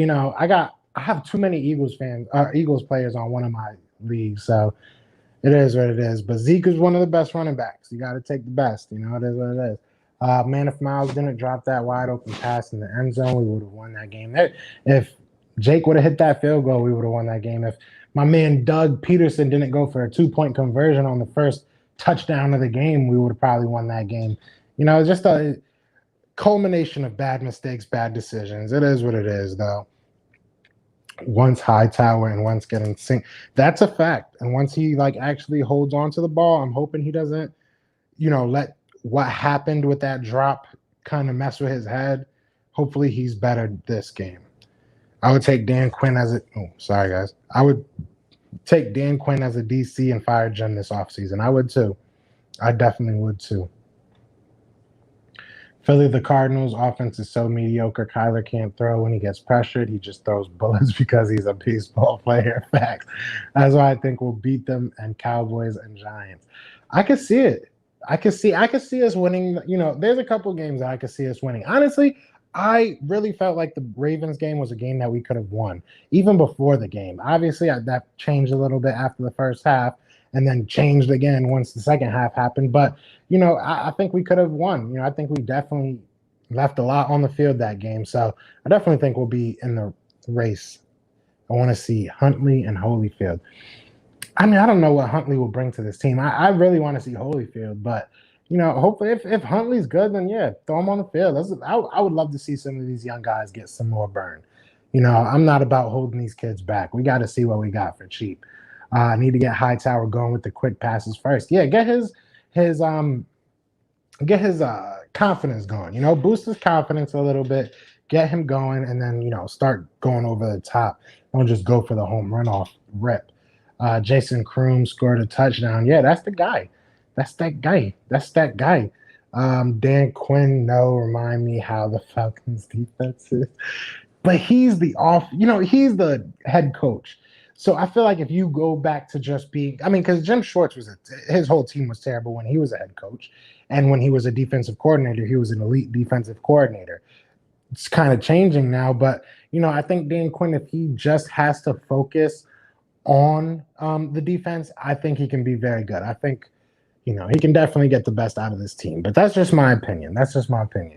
have too many Eagles players on one of my leagues, so it is what it is. But Zeke is one of the best running backs. You got to take the best. You know, it is what it is. Man, if Miles didn't drop that wide open pass in the end zone, we would have won that game. If Jake would have hit that field goal, we would have won that game. If my man Doug Peterson didn't go for a 2-point conversion on the first touchdown of the game, we would have probably won that game. You know, just a culmination of bad mistakes, bad decisions. It is what it is, though. Once Hightower and once getting synced, that's a fact. And once he actually holds on to the ball, I'm hoping he doesn't, let what happened with that drop kind of mess with his head. Hopefully he's better this game. I would take Dan Quinn sorry guys. I would take Dan Quinn as a DC and fire Jim this offseason. I would too. I definitely would too. Philly, the Cardinals offense is so mediocre. Kyler can't throw when he gets pressured. He just throws bullets because he's a baseball player. Facts. That's why I think we'll beat them and Cowboys and Giants. I could see it. I could see us winning. There's a couple games that I could see us winning. Honestly, I really felt like the Ravens game was a game that we could have won, even before the game. Obviously, that changed a little bit after the first half and then changed again once the second half happened. But, I think we could have won. I think we definitely left a lot on the field that game. So I definitely think we'll be in the race. I want to see Huntley and Holyfield. I don't know what Huntley will bring to this team. I really want to see Holyfield, but hopefully if Huntley's good, then yeah, throw him on the field. I would love to see some of these young guys get some more burn. I'm not about holding these kids back. We got to see what we got for cheap. I need to get Hightower going with the quick passes first. Yeah, get his confidence going. Boost his confidence a little bit. Get him going, and then start going over the top. Don't just go for the home run off rip. Jason Kroom scored a touchdown. Yeah, that's the guy. That's that guy. Dan Quinn, no, remind me how the Falcons defense is. But he's he's the head coach. So I feel like if you go back to just being, I mean, because Jim Schwartz his whole team was terrible when he was a head coach. And when he was a defensive coordinator, he was an elite defensive coordinator. It's kind of changing now, but I think Dan Quinn, if he just has to focus on the defense, I think he can be very good. I think he can definitely get the best out of this team. But that's just my opinion.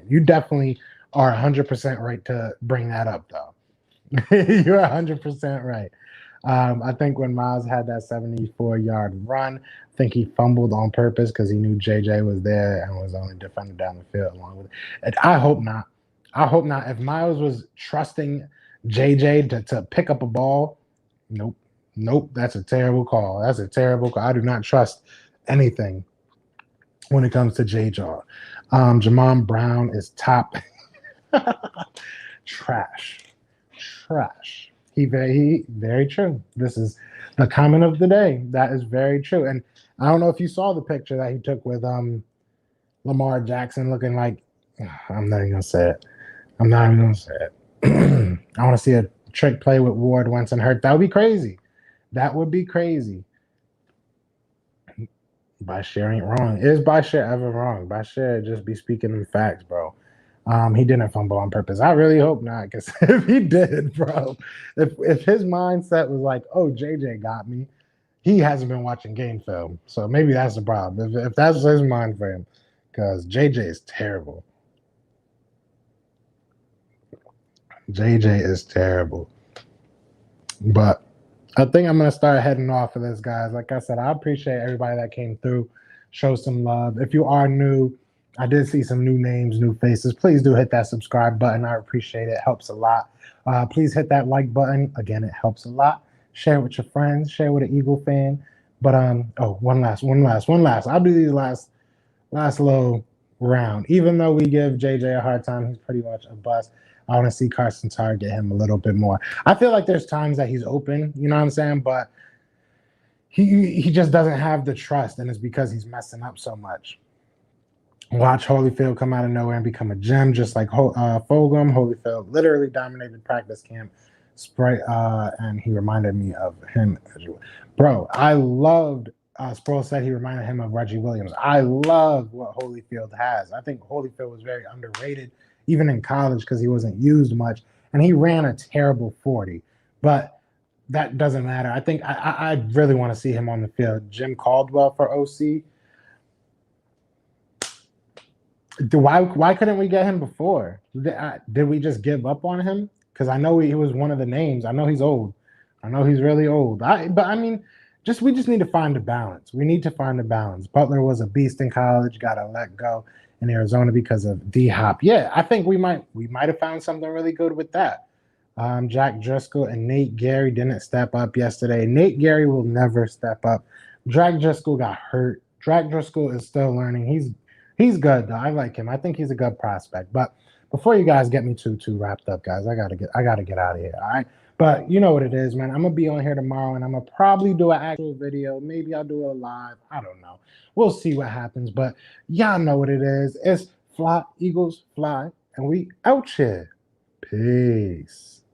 You definitely are 100% right to bring that up, though. You're 100% right. I think when Miles had that 74-yard run, I think he fumbled on purpose because he knew JJ was there and was the only defender down the field along with it. And I hope not. If Miles was trusting JJ to pick up a ball, nope. That's a terrible call. I do not trust anything when it comes to J-Jaw. Jamon Brown is top. Trash. He very true. This is the comment of the day. That is very true. And I don't know if you saw the picture that he took with Lamar Jackson looking like, I'm not even gonna say it. I want to see a trick play with Ward, Wentz, and Hurt. That would be crazy. Bashir ain't wrong. Is Bashir ever wrong? Bashir just be speaking in facts, bro. He didn't fumble on purpose. I really hope not, because if he did, bro, if his mindset was like, oh, JJ got me, he hasn't been watching game film. So maybe that's the problem. If that's his mind frame, because JJ is terrible. JJ is terrible. But I think I'm going to start heading off of this, guys. Like I said, I appreciate everybody that came through, show some love. If you are new, I did see some new names, new faces. Please do hit that subscribe button. I appreciate it. It helps a lot. Please hit that like button. Again, it helps a lot. Share it with your friends. Share it with an Eagle fan. But one last. I'll do these last little round. Even though we give JJ a hard time, he's pretty much a bust. I want to see Carson target him a little bit more. I feel like there's times that he's open, you know what I'm saying? But he just doesn't have the trust, and it's because he's messing up so much. Watch Holyfield come out of nowhere and become a gem, just like Fulgham. Holyfield literally dominated practice camp. Sprite, and he reminded me of him. Bro, I loved Sproul said he reminded him of Reggie Williams. I love what Holyfield has. I think Holyfield was very underrated, even in college, because he wasn't used much. And he ran a terrible 40. But that doesn't matter. I think I really want to see him on the field. Jim Caldwell for OC. Why couldn't we get him before? Did we just give up on him? Because I know he was one of the names. I know he's old. I know he's really old. We just need to find a balance. We need to find a balance. Butler was a beast in college, got to let go in Arizona because of D-Hop. Yeah, I think we might have found something really good with that. Jack Driscoll and Nate Gary didn't step up yesterday. Nate Gary will never step up. Jack Driscoll got hurt. Jack Driscoll is still learning. He's good though. I like him. I think he's a good prospect. But before you guys get me too wrapped up, guys, I gotta get out of here. All right. But you know what it is, man. I'm gonna be on here tomorrow, and I'm gonna probably do an actual video. Maybe I'll do a live. I don't know. We'll see what happens. But y'all know what it is. It's Fly Eagles Fly, and we out here. Peace.